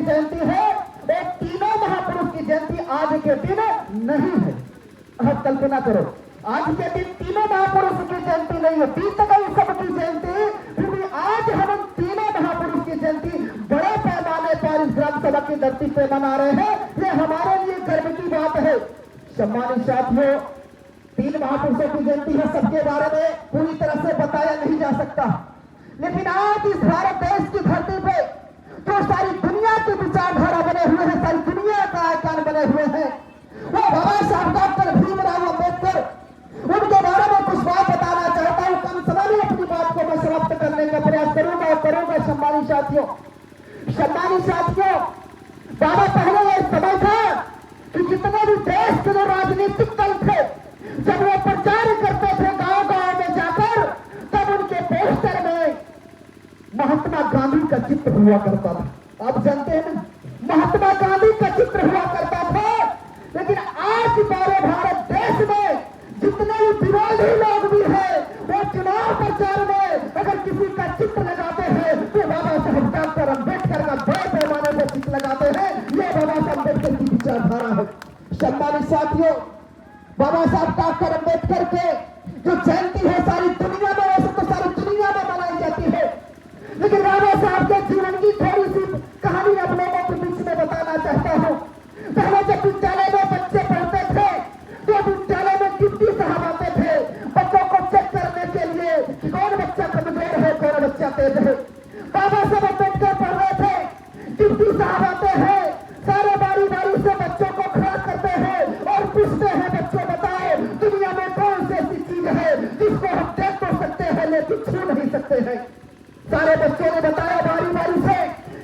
की जयंती है, वो तीनों महापुरुष की जयंती आज के दिन नहीं है। अब कल्पना करो, आज के दिन तीनों महापुरुष की जयंती नहीं है, बीत गई सबकी जयंती, फिर भी आज हम तीनों महापुरुष की जयंती बड़े पैमाने पर इस ग्राम सभा की धरती पे मना रहे हैं। ये हमारे लिए गर्व की बात है। सम्मानित साथियों, तीन महापुरुषों की जयंती है, सबके बारे में पूरी तरह से बताया नहीं जा सकता, लेकिन आज इस भारत देश की धरती पे जो सारी दुनिया की विचारधारा बने हुए हैं, सारी दुनिया का आइकन बने हुए हैं, वो बाबा साहब डॉक्टर भीमराव अम्बेडकर, उनके बारे में कुछ बात बताना चाहता हूं। कम समय में अपनी बात को मैं समाप्त करने का प्रयास करूंगा और करूंगा। सम्मानित साथियों, बाबा पहले यह समय था कि जितने भी देश के जो राजनीतिक दल थे, जब वो प्रचार करते थे गांव गांव में जाकर, तब उनके पोस्टर में महात्मा गांधी का चित्र हुआ करता था। आप जानते हैं ना, महात्मा गांधी का चित्र हुआ करता था। लेकिन आज हमारे भारत देश में जितने भी विरोधी लोग भी हैं, वो चुनाव प्रचार में अगर किसी का चित्र लगाते हैं तो बाबा साहब डॉक्टर अम्बेडकर का बड़े पैमाने पर चित्र लगाते हैं। ये बाबा साहब अम्बेडकर की विचारधारा है। सम्मानित साथियों, बाबा साहब डॉक्टर अम्बेडकर के जो जयंती है सारी दुनिया में, वैसे तो सारी दुनिया में मनाई जाती है, लेकिन बाबा साहब के जीवन की थोड़ी सी कहानी आप लोगों के बीच में बताना चाहता हूँ। पहले जब विद्यालय में बच्चे पढ़ते थे तो विद्यालय में गिनती साहब आते थे बच्चों को चेक करने के लिए कि कौन बच्चा कमजोर है, कौन बच्चा तेज है। बाबा साहब अम्बेडकर पढ़ रहे थे, गिनती साहब आते हैं, सारे बारी बारी से बच्चों को खड़ा करते हैं और पूछते हैं, बच्चों बताओ दुनिया में कौन सी ऐसी चीज है जिसको हम देख तो सकते हैं लेकिन छू नहीं सकते हैं। सारे बच्चों ने बताया बारी बारी से,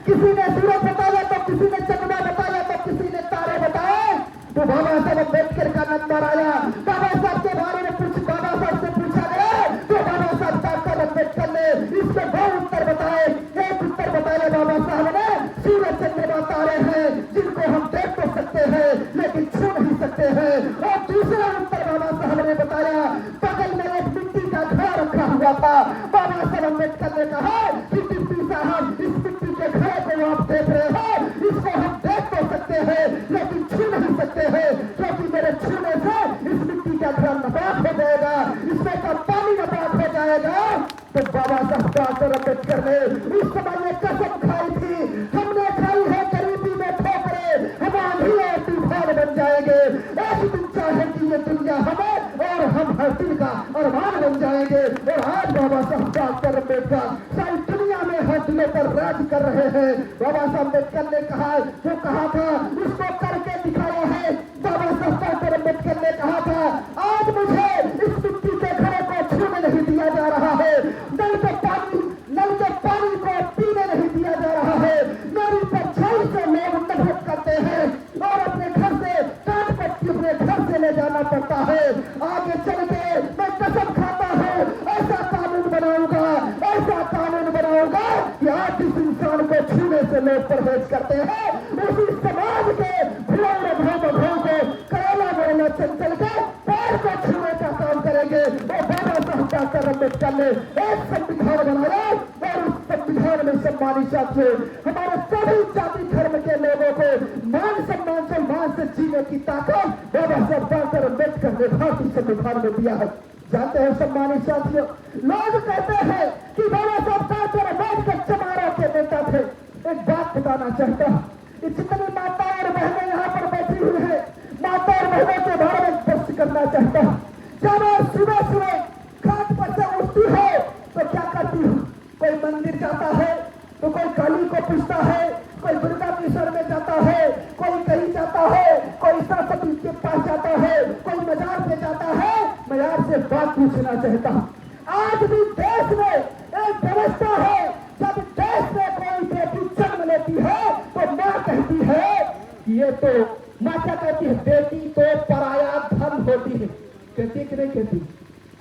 किसी ने सूरज बताया तो किसी ने चंद्रमा बताया तो किसी ने तारे बताए। तो बाबा साहब अम्बेडकर का नंबर आया। बाबा साहब के बारे में बाबा साहब से पूछा गया तो बाबा साहब डॉक्टर अम्बेडकर ने इसके दो उत्तर बताए। एक उत्तर बताया बाबा साहब ने, सूरज चंद्रमा तारे हैं जिनको हम देख तो सकते हैं लेकिन छू नहीं सकते हैं। और दूसरा उत्तर बाबा साहब ने बताया, बगल में एक मिट्टी का घर रखा हुआ था। बाबा साहब अम्बेडकर ने कहा कि टिप्पी साहब, इस मिट्टी के घर को आप देख रहे हो, इसको हम देख तो सकते हैं लेकिन छू नहीं सकते हैं, क्योंकि मेरे छूने से इस मिट्टी का घर नबाद हो जाएगा, इसमें का पानी नबाद हो जाएगा। तो बाबा साहब डॉक्टर अम्बेडकर ने उस समय ये कसम खाई थी, हमने खाई है गरीबी में ठोकरे, हम आंधी और तूफान बन जाएंगे। एक दिन चाहे कि ये दुनिया हमें और हम हर दिन का अरमान बन जाएंगे। और आज बाबा साहब डॉक्टर अम्बेडकर सारी दुनिया में हर दिलों पर राज कर रहे हैं। बाबा साहब अम्बेडकर ने कहा, जो कहा था उसको करके दिखाया है। बाबा साहब डॉक्टर अम्बेडकर ने कहा था, आज मुझे इस मिट्टी के घरों को छूने नहीं दिया जा रहा है, नल के पानी को पीने नहीं दिया जा रहा है, मेरी परछाई से लोग नफरत करते हैं और अपने घर से काट पट्टी अपने घर से ले जाना पड़ता है। आगे चल के मैं कसम खाता हूँ, ऐसा कानून बनाऊंगा, ऐसा कानून बनाऊंगा कि आज इस इंसान को छूने से लोग परहेज करते हैं, उसी समाज के करेला मरेला चल के पैर को छूने का काम करेंगे। और बाबा साहब डॉक्टर अम्बेडकर ने एक संविधान बनाया और उस संविधान में सम्मानित साथियों हमारे सभी जाति धर्म के लोगों को मान सम्मान से जीने की ताकत बाबा साहब डॉक्टर अम्बेडकर ने भारतीय संविधान में दिया है। जानते हैं सम्मानित साथियों, लोग कहते हैं कि बाबा साहब डॉक्टर अम्बेडकर चमारों के नेता थे। एक बात बताना चाहता हूँ, जितनी माता और बहनें यहाँ पर बैठी हुई है, माता और बहनों के बारे में स्पष्ट करना चाहता हूँ। जब आप सुबह सुबह खाट पर से उठती है तो क्या करती हूँ? कोई मंदिर जाता है तो कोई काली को पूछता है, कोई दुर्गा मिश्र में जाता है, कोई कहीं जाता है, कोई सरस्वती के पास जाता है, कोई मजार पे जाता है। मैं आपसे बात पूछना चाहता हूँ, आज भी देश में एक व्यवस्था है, जब देश में कोई बेटी जन्म लेती है तो माँ कहती है कि ये तो माँ क्या कहती है, बेटी तो पराया धन होती है। कहती कि नहीं कहती?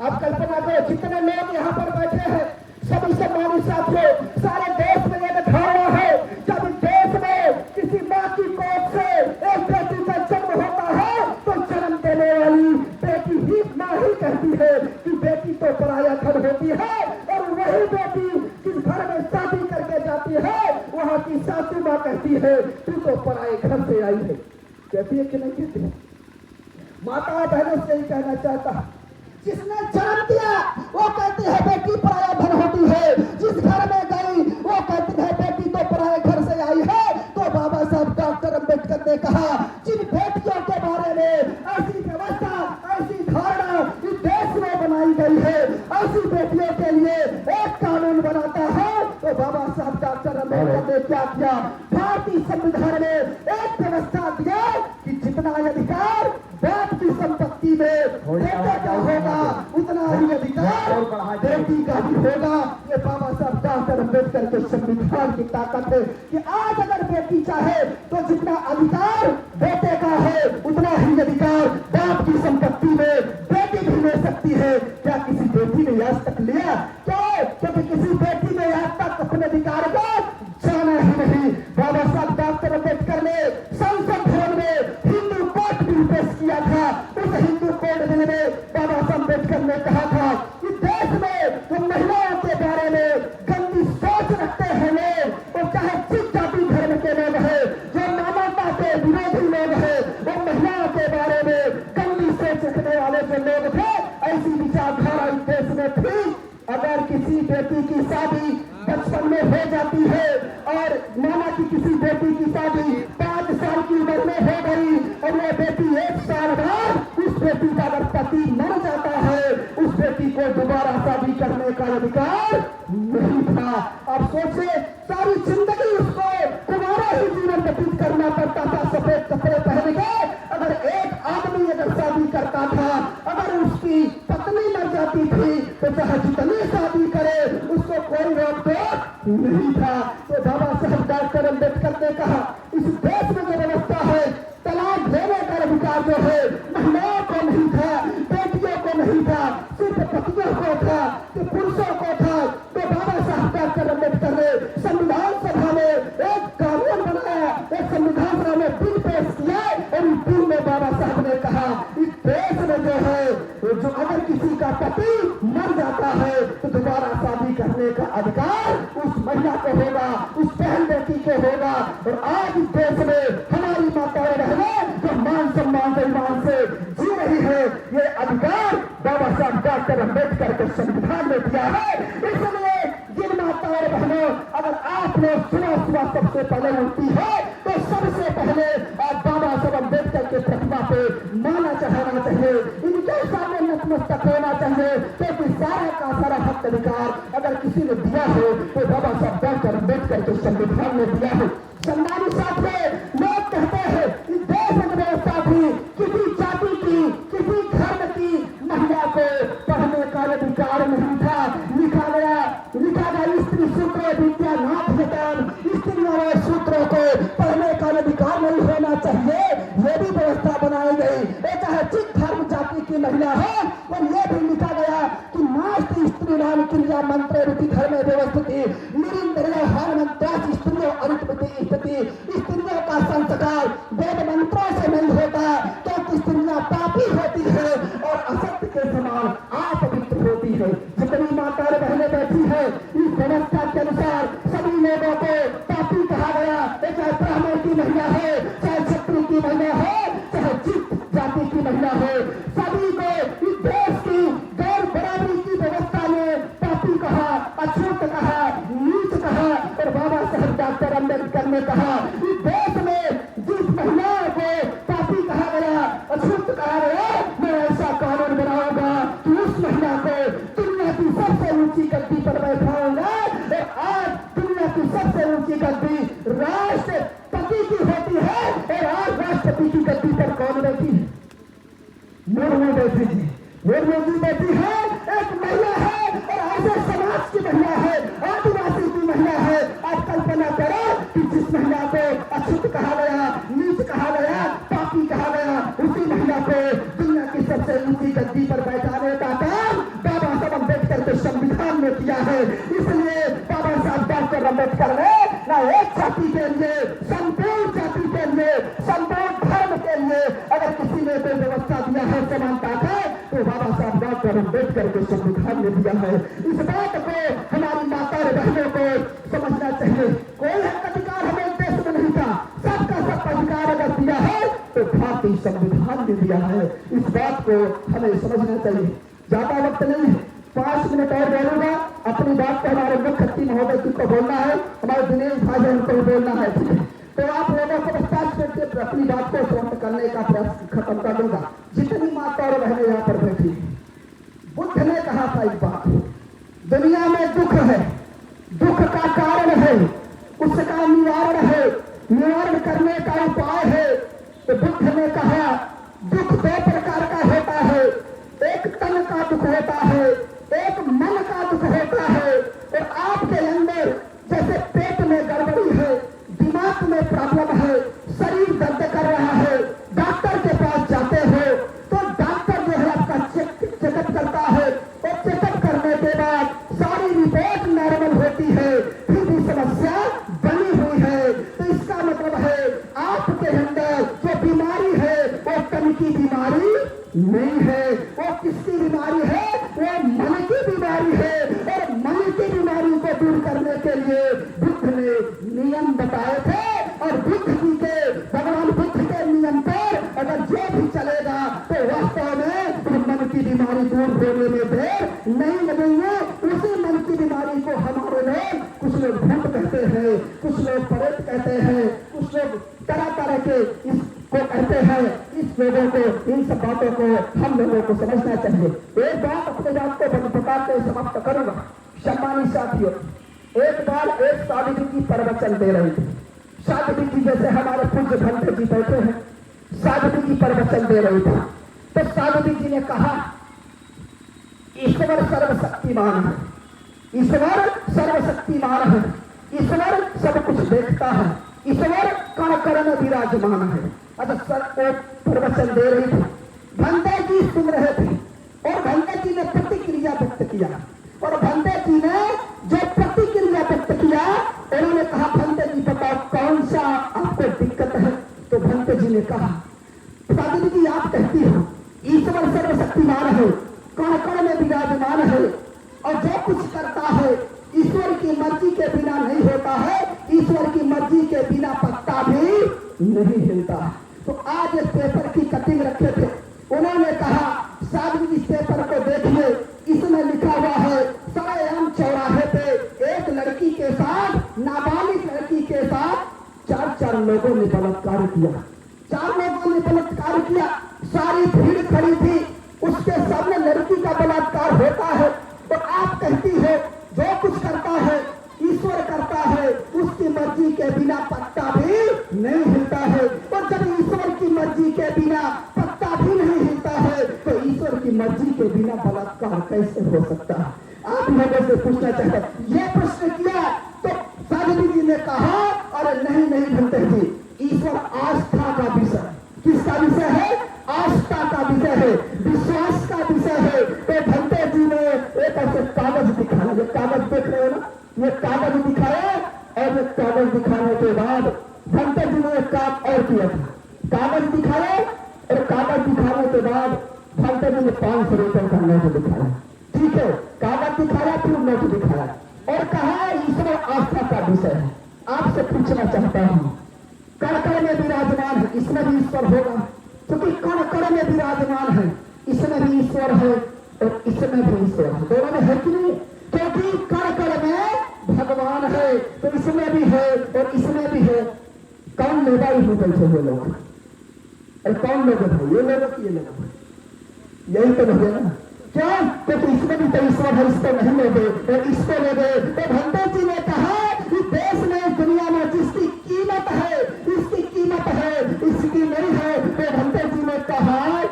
आप कल्पना करो, जितने लोग यहाँ पर बैठे हैं सभी सम्मानित साथियों, सारे देश में यह धारणा है, जब देश में किसी माँ की कोख से एक बेटी का जन्म होता है तो जन्म देने वाली बेटी ही माँ ही कहती है कि बेटी तो पराया धन होती है। और वही बेटी जिस घर में शादी करके जाती है वहाँ की सासू माँ कहती है तू तो पराए घर से आई है। कहती है कि नहीं कहती? माता बहनों से ही कहना चाहता, जिसने जन्म दिया वो कहती है बेटी पराया धन होती है, जिस घर में गई वो कहती है बेटी तो पराए घर से आई है। तो बाबा साहब डॉक्टर अम्बेडकर ने कहा जिन बेटियों के बारे में ऐसी व्यवस्था, ऐसी धारणा इस देश में बनाई गई है, ऐसी बेटियों के लिए एक कानून बनाता है। तो बाबा साहब डॉक्टर अम्बेडकर ने क्या किया? भारतीय संविधान में एक व्यवस्था दिया कि जितना अधिकार बाप की संपत्ति में बेटे का होगा उतना ही अधिकार बेटी का भी होगा। ये बाबा साहब डॉक्टर अम्बेडकर के संविधान की ताकत है कि आज अगर बेटी चाहे तो जितना अधिकार बेटे का है उतना ही अधिकार बाप की संपत्ति में बेटी भी ले सकती है। क्या किसी बेटी ने आज तक लिया? क्यों? क्योंकि किसी बेटी ने आज तक अपने अधिकार को जाना ही नहीं। बाबा साहब डॉक्टर अम्बेडकर ने संसद भवन में हिंदू कोड बिल पेश किया था। उस हिंदू कोड बिल में बाबा साहब अम्बेडकर ने कहा था कि देश में जो महिलाओं के बारे में गंदी सोच रखते हैं लोग, वो चाहे जिस जाति धर्म के लोग हैं, जो मानवता के विरोधी लोग हैं, वो महिलाओं के बारे में गंदी सोच रखने वाले जो लोग थे, ऐसी विचारधारा इस देश में थी। अगर किसी बेटी की शादी बचपन में हो जाती है और माना कि किसी बेटी की शादी 5 साल की उम्र में हो गई और वो बेटी 1 साल बाद उस बेटी का अगर पति मर जाता है, उस बेटी को दोबारा शादी करने का अधिकार नहीं था। आप सोचे सारी जिंदगी उसको कुमारा ही जीवन व्यतीत करना पड़ता था, सफेद कपड़े पहन के। अगर एक आदमी अगर शादी करता था, अगर उसकी पत्नी मर जाती थी तो चाहे जितनी शादी करे उसको कोई रोक टोक नहीं था। तो बाबा साहब डॉक्टर अम्बेडकर ने कहा इस देश में जो व्यवस्था है, तलाक देने का अधिकार जो है महिलाओं को नहीं था, बेटियों को नहीं था, सिर्फ पतियों को था, तो पुरुषों को था। तो बाबा साहब डॉक्टर अम्बेडकर ने संविधान सभा में एक कानून बनाया, एक संविधान सभा में बिल पेश किया और इस बिल में बाबा साहब ने कहा इस देश में जो है जो अगर किसी का पति मर जाता है तो दोबारा शादी करने का अधिकार उस महिला को होगा, उस बहन बेटी को होगा। और आज इस देश में हमारी माताएं बहनें जो मान सम्मान के ईमान से जी रही है, ये अधिकार बाबा साहब डॉक्टर अम्बेडकर के संविधान में दिया है। इसलिए जिन माताएं बहनों अगर आप लोग सुबह सुबह सबसे पहले उठती है तो सबसे पहले आप बाबा साहब अम्बेडकर के प्रतिमा पे माला चढ़ाना चाहिए, इनके सामने नतमस्तक होना चाहिए, क्योंकि सारा का सारा हक अधिकार अगर किसी ने दिया हो तो बाबा साहब डॉक्टर अम्बेडकर के संविधान में दिया है। सम्मानित साथियों, लोग कहते हैं इस देश में व्यवस्था थी किसी जाति की, किसी धर्म की महिला को पढ़ने का अधिकार नहीं था। लिखा गया स्त्री सूत्र विद्या नाथ वेतन, स्त्रियों और सूत्रों को पढ़ने का अधिकार नहीं होना चाहिए, ये भी व्यवस्था बनाई गई। चाहे जिस धर्म जाति की महिला है और ये भी लिखा गया कि नास्ति स्त्री नाम क्रिया मंत्र रीति धर्म व्यवस्थित निरिंद्रिय हरमंत्रास स्त्रियों अरितमति स्थिति। स्त्रियों का संस्कार वेद मंत्रों से नहीं होता, क्योंकि स्त्रियां पापी होती है और असत्य के समान अपवित्र होती है। जितनी माता बहनें बैठी है इस व्यवस्था के अनुसार सभी लोगों को पापी कहा गया, चाहे ब्राह्मण की महिला है, चाहे क्षत्रिय की महिला है, चाहे जिस जाति की महिला है, सभी को इस देश की गैर बराबरी की व्यवस्था में पापी कहा, अछूत कहा, नीच कहा। और बाबा साहब डॉक्टर अम्बेडकर ने कहा इस देश में जिस महिलाओं को पापी कहा गया, अछूत कहा गया, मैं ऐसा कानून बनाऊंगा कि उस महिला को दुनिया की सबसे ऊंची गद्दी पर बैठाऊंगा। और आज दुनिया की सबसे ऊंची गद्दी राष्ट्रपति की होती है और आज राष्ट्रपति की गद्दी पर कौन बैठी है? मुर्मू बैठी जी, मुर्मू जी बैठी है, एक महिला है और ऐसे समाज की महिला है, आदिवासी की महिला है। आप कल्पना करो कि जिस महिला को अछूत कहा गया, नीच कहा गया, पापी कहा गया, उसी महिला को दुनिया की सबसे ऊंची गद्दी पर बैठाने का काम बाबा साहब अम्बेडकर के संविधान में किया है। इसलिए बाबा साहब डॉक्टर अम्बेडकर ने ना एक जाति के लिए, संपूर्ण जाति के लिए, संपूर्ण धर्म के लिए अगर किसी ने कोई व्यवस्था दिया है समानता का, तो बाबा साहब डॉक्टर अम्बेडकर के संविधान में दिया है। इस बात को हमारी माता बहनों को समझना चाहिए। कोई हक अधिकार हमें भारतीय संविधान ने दिया है। इस बात को हमें समझना चाहिए। ज्यादा वक्त नहीं है, 5 मिनट और बोलूंगा। अपनी बात को हमारे मुख्य महोदय जी को बोलना है, हमारे दिनेश भाई उनको बोलना है। तो आप लोगों को 5 मिनट के अपनी बात को समाप्त करने का प्रयास खत्म कर दूंगा। जितनी माता और बहनें यहाँ पर बैठी, बुद्ध ने कहा था एक बात, दुनिया में दुख है, दुख का कारण है, उसका निवारण है, निवारण करने का उपाय है। तो बुद्ध ने कहा दुख 2 प्रकार का होता है, एक तन का दुख होता है, एक मन का दुख होता है। और आपके अंदर जैसे पेट में गड़बड़ी है, दिमाग में प्रॉब्लम है, शरीर दर्द कर रहा है, डॉक्टर के पास जाते हो तो डॉक्टर जो है आपका चेकअप करता है और चेकअप करने के बाद सारी रिपोर्ट नॉर्मल होती है, फिर भी समस्या बनी हुई है। तो इसका मतलब है आपके अंदर जो बीमारी है वो तन की बीमारी नहीं है, वो किसकी बीमारी है? वो मन की बीमारी है। और मन की बीमारी को दूर करने के लिए बुद्ध ने नियम बताए थे, और बुद्ध जी के, भगवान बुद्ध के नियम पर अगर जो भी चलेगा तो वास्तव में मन की बीमारी दूर होने में देर नहीं लगेंगे। उसी मन की बीमारी को हमारे लोग, कुछ लोग भूत कहते हैं, कुछ लोग प्रेत कहते हैं, कुछ लोग तरह तरह के इसको कहते हैं। इस लोगों को, इन सब बातों को हम लोगों को समझना चाहिए। एक बात अपने बात को बता के समाप्त करूंगा। सम्मानित साथियों, एक बार एक सावित्री जी प्रवचन दे रही थी। सावित्री जी जैसे हमारे पूज्य भंते जी बैठे हैं, सावित्री जी प्रवचन दे रही थी। तो सावित्री जी ने कहा ईश्वर सर्वशक्तिमान है, ईश्वर सर्वशक्तिमान है, ईश्वर सब कुछ देखता है, ईश्वर कण कण में विराजमान है। अच्छा, सर प्रवचन दे रही थी, भंते जी सुन रहे थे और भंते जी ने प्रतिक्रिया व्यक्त किया। और भंते जी ने जो प्रतिक्रिया व्यक्त किया, उन्होंने कहा भंते जी बताओ कौन सा आपको दिक्कत है? तो भंते जी ने कहा सावित्री जी आप कहती हो ईश्वर सर्वशक्तिमान है, कण कण में विराजमान है, और जो कुछ करता है ईश्वर की मर्जी के बिना नहीं होता है, ईश्वर की मर्जी के बिना पत्ता भी नहीं हिलता। तो आज इस पेपर की कटिंग रखे थे, उन्होंने कहा सावित्री इस पेपर को देखिए, इसमें लिखा हुआ है सरेआम चौराहे पे एक लड़की के साथ, नाबालिग लड़की के साथ 4 लोगों ने बलात्कार किया। 4 लोगों ने बलात्कार किया, सारी भीड़ खड़ी थी, उसके सामने लड़की का बलात्कार होता है। तो आप कहती हो जो कुछ करता है ईश्वर करता है, उसकी मर्जी के बिना पत्ता भी नहीं हिलता है। और जब ईश्वर की मर्जी के बिना पत्ता भी नहीं हिलता है तो ईश्वर की मर्जी के बिना बलात्कार कैसे हो सकता है? आप लोगों से पूछना चाहते हैं। ये प्रश्न किया तो सावित्री जी ने कहा अरे नहीं भंते जी, ईश्वर आस्था का विषय, किसका विषय है? आस्था का विषय है, विश्वास का विषय है। तो भंते जी ने एक ऐसे कागज दिखाया, जो कागज देख रहे हो ना, ये कागज दिखाया, और ये कागज दिखाने के बाद भंते जी ने एक काम और किया था। कागज दिखाया और कागज दिखाने के बाद भंते जी ने 500 रुपए का नोट दिखाया। ठीक है, कागज दिखाया फिर नोट दिखाया और कहा ईश्वर आस्था का विषय है। आपसे पूछना चाहता हूँ, कण कण में विराजमान है, इसमें भी ईश्वर होगा? क्योंकि कण कण में विराजमान है, इसमें भी ईश्वर है और इसमें भी ईश्वर है, दोनों में है कि नहीं? क्योंकि कण कण में भगवान है तो इसमें भी है और इसमें भी है। कौन लेगा ही बैठे हुए लोग? और कौन लोग है? ये लोग, ये लोग, यही तो नहीं है ना? क्यों? क्योंकि इसमें भी तो ईश्वर है, इसको नहीं लोगे और इसको लोगे। तो भंते जी ने कहा कि देश में, दुनिया में जिसकी कीमत है, इसकी कीमत है, इसकी नहीं है। तो भंते जी ने कहा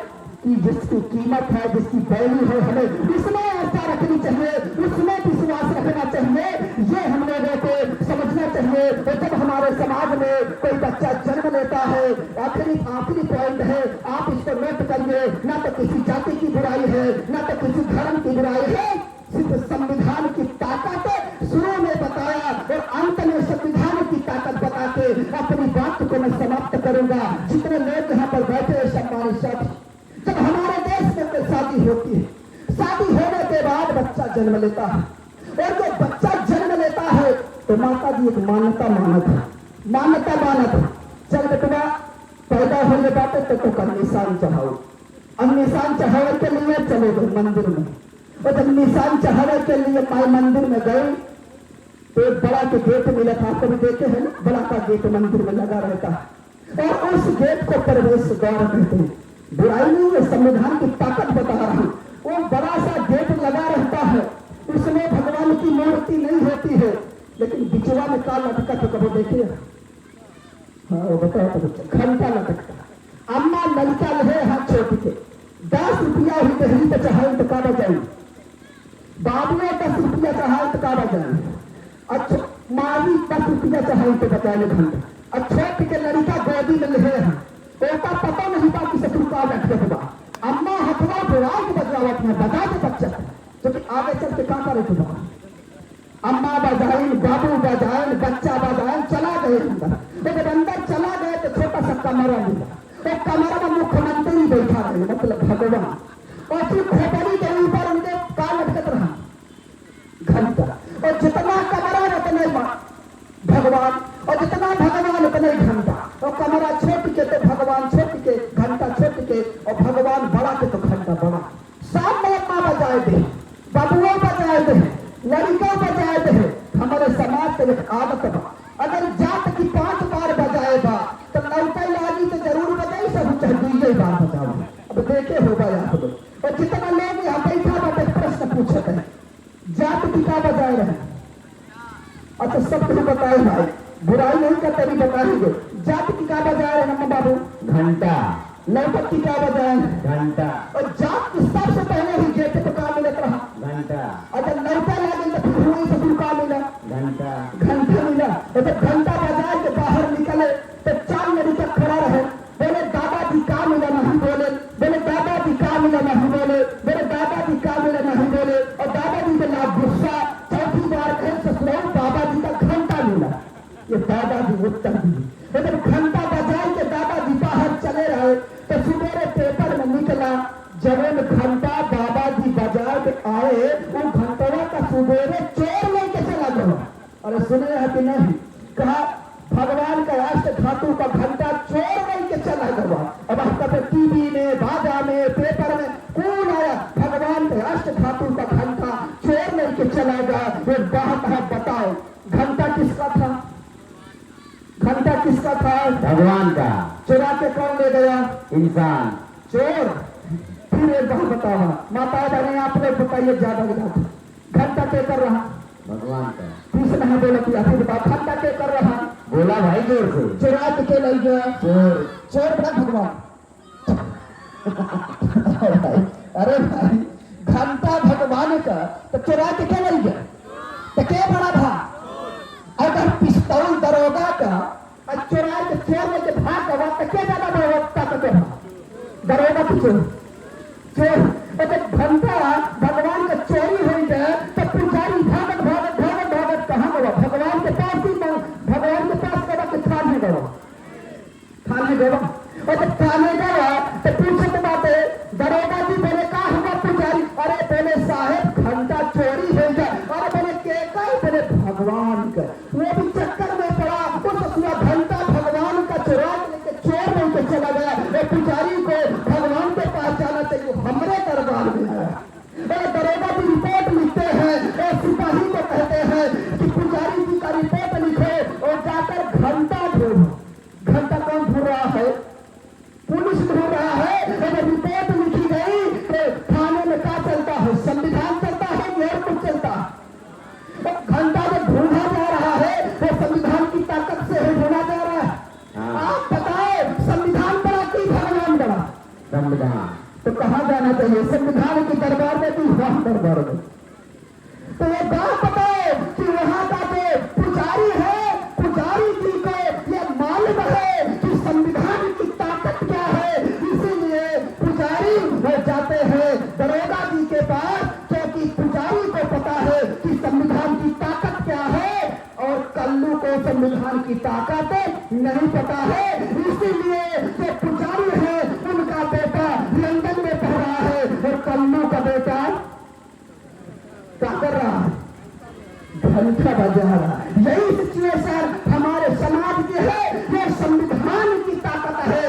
कि जिसकी कीमत है, जिसकी वैल्यू है, हमें उसमें आस्था रखनी चाहिए, उसमें विश्वास रखना चाहिए। ये हम लोगों को समझना चाहिए। तो जब हमारे समाज में कोई बच्चा जन्म लेता है, आखिरी पॉइंट है, आप इसको नोट करिए, ना तो किसी जाति की बुराई है, ना तो किसी धर्म की बुराई है, सिर्फ संविधान की ताकत शुरू में बताया और अंत में संविधान की ताकत बता के अपनी बात को मैं समाप्त करूंगा। जितने लोग यहाँ पर बैठे सम्मानित साथी, जब हमारे देश में कोई शादी होती है, शादी होने के बाद बच्चा जन्म लेता है, और जो बच्चा जन्म लेता है तो माता जी एक मान्यता मानत है, चल बेटवा पैदा होने बाटे तो का निशान चढ़ाओ। अब निशान चढ़ावे के लिए चले गए मंदिर में, और जब निशान चढ़ावे के लिए माई मंदिर में गए तो एक बड़ा के गेट मिला था, आपको भी देखे हैं ना, बड़ा का गेट मंदिर में लगा रहता है, और उस गेट को प्रवेश द्वार कहते हैं। बुराई नहीं है, संविधान की ताकत बता रहा हूं। वो बड़ा सा गेट लगा रहता है, उसमें भगवान की मूर्ति नहीं होती है, लेकिन बिचवा में का लटका तो कभी देखिए, हाँ वो बताओ तो बच्चा, घंटा लटकता। अम्मा लड़का लहे हाथ छोड़ के 10 रुपया हुई दहली पे चढ़ाई तो का बजाई, बाबू 10 रुपया चढ़ाई तो का बजाई, अच्छा मारी 10 रुपया चढ़ाई तो बताए घंटा, और छोट के लड़का गोदी में लहे हैं, ओका पता नहीं था कि शत्रु का बैठे हुआ। अम्मा हथवा बुराई के बजाओ अपना बजा के बच्चा, क्योंकि आगे चल के क्या करे तुम। अम्मा बजाइन, बाबू बजाइन, बच्चा बजाइन, चला गए अंदर। जब अंदर चला गए तो छोटा सा कमरा मिला, तो कमरा में मुख्यमंत्री बैठा रहे, मतलब भगवान, और फिर खोपड़ी के ऊपर उनके का लटकत रहा घंटा, और जितना कमरा उतने भगवान, और जितना भगवान उतने घंटा, और कमरा छोट के तो भगवान छोट के, घंटा छोट के, और भगवान बड़ा के तो घंटा बड़ा। सब में अम्मा बजाए दे, बबुआ बजाए दे, लड़का बजाए दे। हमारे समाज से एक आदत बा, अगर जात की 5 बार बजाए बा तो लौटे लागी तो जरूर बजाई, सब चाहे 2 बार बजाओ। अब देखे होगा यहाँ पे, और जितना लोग यहाँ बैठा बाटे प्रश्न पूछते हैं जात की क्या बजाए रहे। अच्छा सब कुछ बताए भाई, बुराई नहीं करते भी बताएंगे। जात की क्या बजाए रहे बाबू? घंटा। लौटक की क्या बजाए? घंटा। और जात की सबसे पहले ही गेट पे क्या मिलत रहा? घंटा। अगर लौटा लगे तो फिर हुई से का मिला? घंटा। घंटा मिला, तो घंटा बजाए के बाहर निकले तो 4 लड़का खड़ा रहे, बोले दादाजी का मिला नहीं बोले, बोले दादाजी का मिला नहीं बोले, बोले दादाजी का मिला नहीं बोले, और दादाजी के लाभ गुस्सा। चौथी बार कहे ससुराल दादाजी का घंटा मिला, ये दादाजी उत्तर दिए। जब घंटा बजाए के दादाजी बाहर चले रहे तो सुबह पेपर में निकला, जब घंटा दादाजी बजा के आए, वो घंटवा का सुबह चोर लेके चला गया। अरे सुने है कि नहीं? कहा भगवान का राष्ट्र धातु का घंटा चोर लेके चला गया। अब आपका तो टीवी में, बाजा में, पेपर में कौन आया? भगवान के राष्ट्र धातु का घंटा चोर लेके चला गया। ये बात है, बताओ घंटा किसका था? घंटा किसका था? भगवान का। चुरा के कौन ले गया? इंसान। चोर। फिर एक बात बताओ माता बहने, आपने बताइए ज्यादा घंटा क्या कर रहा? भगवान का। तीसरा है बोला कि आपकी बात घंटा क्या कर रहा? बोला भाई जोर से। चुरा के ले गया चोर। चोर बड़ा भगवान। अरे भाई घंटा भगवान का तो चुरा के क्या ले गया? तो क्या बड़ा था? अगर पिस्तौल दरोगा का चुरा के चोर में के भाग गवा तो क्या ज्यादा बड़ा ताकत है? दरोगा की चोर। घंटा भगवान का चोरी हो गया तो पुजारी भागत भागत भागत भागत कहाँ गया? भगवान के पास ही, भगवान के पास गया कि थाने गया? थाने गया। और जब थाने गया तो पूछते बात है, दरोगा जी बोले का हुआ पुजारी? अरे बोले साहेब घंटा चोरी हो गया। अरे बोले के बोले भगवान का। वो भी चक्कर में पड़ा, वो घंटा भगवान का चुरा लेके चोर लेके चला गया। वो पुजारी को भगवान के पास जाना चाहिए, हमरे दरबार में आया। दरोगा की रिपोर्ट लिखते हैं और सिपाही को कहते हैं कि पुजारी जी का रिपोर्ट लिखे और जाकर घंटा ढूंढो। घंटा कौन ढूंढ रहा है? पुलिस ढूंढ रहा है। जब रिपोर्ट लिखी गई तो थाने में क्या चलता है? संविधान चलता है और कुछ चलता है? घंटा जब ढूंढा जा रहा है वो संविधान की ताकत से ढूंढा जा रहा है। आप बताओ संविधान बड़ा कि भगवान बड़ा? संविधान। तो कहाँ जाना चाहिए? संविधान के दरबार में कि वहां दरबार में? तो ये बात बताओ कि वहां का जो पुजारी है, पुजारी जी को यह मालूम है कि संविधान की ताकत क्या है, इसीलिए पुजारी वो जाते हैं दरोगा जी के पास, क्योंकि पुजारी को पता है कि संविधान की ताकत क्या है और कल्लू को संविधान की ताकत नहीं पता है। इसीलिए जो पुजारी है उनका बेटा लंदन में पढ़ रहा है और कल्लू का बेटा क्या कर रहा है? घंटा बजा रहा है। यही सिचुएशन हमारे समाज की है। ये संविधान की ताकत है,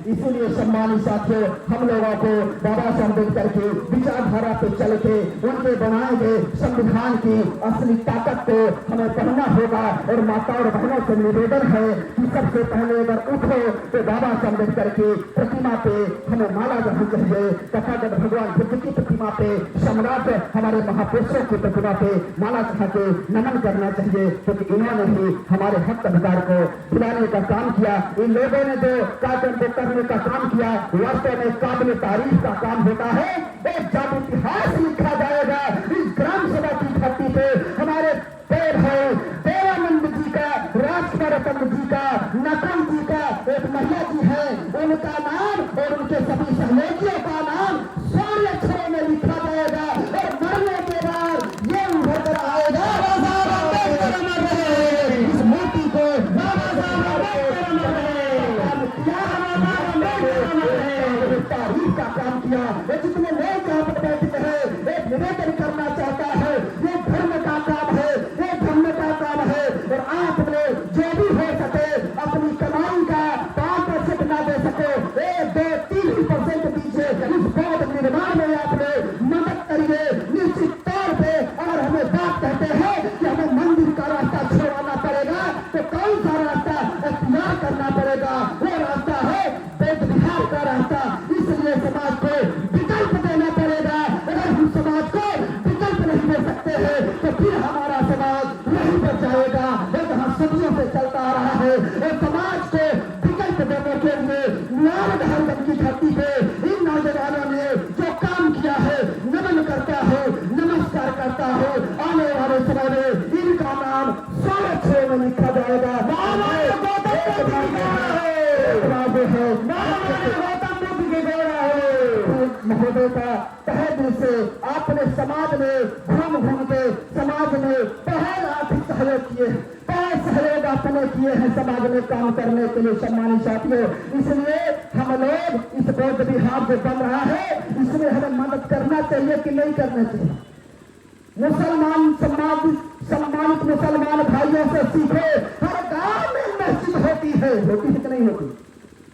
इसीलिए सम्मानित साथियों, हम लोगों को बाबा साहब अम्बेडकर की विचारधारा पे चल के उनके बनाए गए संविधान की असली ताकत को हमें पढ़ना होगा। और माता और बहनों से निवेदन है कि सबसे पहले अगर उठो तो बाबा साहब अम्बेडकर की प्रतिमा पे हमें माला जहाँ चाहिए, तथागत भगवान बुद्ध की प्रतिमा पे, सम्राट हमारे महापुरुषों की प्रतिमा पे माला चढ़ा के नमन करना चाहिए, क्योंकि इन्होंने ही हमारे हक अधिकार को दिलाने का काम किया। इन लोगों ने जो कार्यक्रम को करने का काम किया वास्तव में काबिल तारीफ का काम होता है। एक जब इतिहास लिखा जाएगा इस ग्राम सभा की धरती पे हमारे भाई देवानंद जी का, राजकुमार रतन जी का, नकुल जी का एक महिला जी है, उनका नाम और उनके सभी सहयोगियों का नाम सारे अक्षरों में लिखा जाएगा और मरने के बाद ये उभर कर आएगा इस मूर्ति को तारीफ का काम किया। जितने लोग यहाँ पर बैठे हैं, एक निवेदन करना चाहता है, ये धर्म का काम है, ये धर्म का काम है। और आपने जो भी हो सके अपनी कमाई का 5% ना दे सको, 1, 2, 3% दीजिए। इस बौद्ध निर्माण में आपने मदद करिए निश्चित तौर पे। और हमें बात कहते हैं कि हमें मंदिर का रास्ता छोड़ना पड़ेगा, तो कौन सा रास्ता इख्तियार करना पड़ेगा? वो रास्ता है बौद्ध विहार का रास्ता। इसलिए समाज को विकल्प देना पड़ेगा। अगर हम समाज को विकल्प नहीं दे सकते हैं तो फिर हमारा समाज वहीं पर जाएगा जहाँ सदियों से चलता आ रहा है। और समाज को विकल्प देने के लिए नारद की धरती पे इन नौजवानों ने जो काम किया है, नमन करता है, नमस्कार करता है। आने वाले समय में इनका नाम सारे अक्षरों में लिखा जाएगा। महोदय का तहे दिल से आपने समाज में घूम के समाज में बहुत आर्थिक सहयोग किए हैं, बहुत सहयोग आपने किए हैं समाज में काम करने के लिए सम्मानित साथियों। इसलिए हम लोग इस बौद्ध विहार जो बन रहा है इसमें हमें मदद करना चाहिए कि नहीं करना चाहिए? मुसलमान सम्मानित मुसलमान भाइयों से सीखे। हर गांव में मस्जिद होती है कि नहीं होती?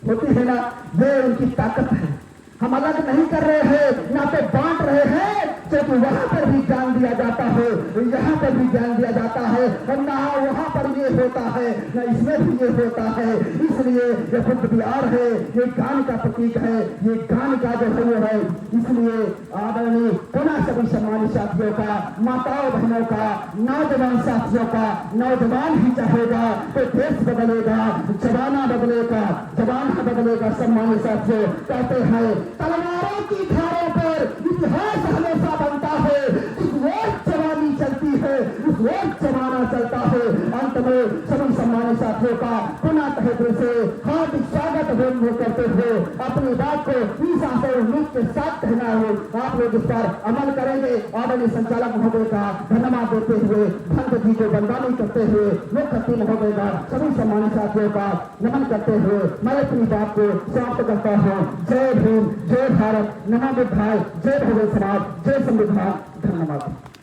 होती है ना। ये उनकी ताकत है। हम अलग नहीं कर रहे हैं, ना तो बांट रहे हैं, क्योंकि वहां पर भी ज्ञान दिया जाता है, यहाँ पर भी ज्ञान दिया जाता है। और ना वहां पर ये होता है ना इसमें भी ये होता है। इसलिए ये बुद्ध विहार है, ये ज्ञान का प्रतीक है, ये ज्ञान का जो है। इसलिए आदरणीय पुनः सभी सम्मानित साथियों का, माताओं बहनों का, नौजवान साथियों का, नौजवान ही चाहेगा तो देश बदलेगा, जमाना बदलेगा, जमाना बदलेगा। सम्मानित साथियों, कहते हैं तलवारों की धारों पर इतिहास हमेशा बनता है, इस वक्त जवानी चलती है, इस वक्त जमाना चलता है। अंत में सभी सम्मानित साथियों का पुनः तहे दिल से हार्दिक स्वागत करते हुए अपनी बात को इस आशा और उम्मीद के साथ कहना है आप लोग इस पर अमल करेंगे। आदरणीय संचालक महोदय का धन्यवाद देते हुए, भंत जी को बंदगी करते हुए, मुख्य अतिथि महोदय का, सभी सम्मानित साथियों का नमन करते हुए मैं अपनी बात को समाप्त करता हूँ। जय भीम, जय भारत, नमो बुद्धाय, जय भगवत समाज, जय संविधान। धन्यवाद।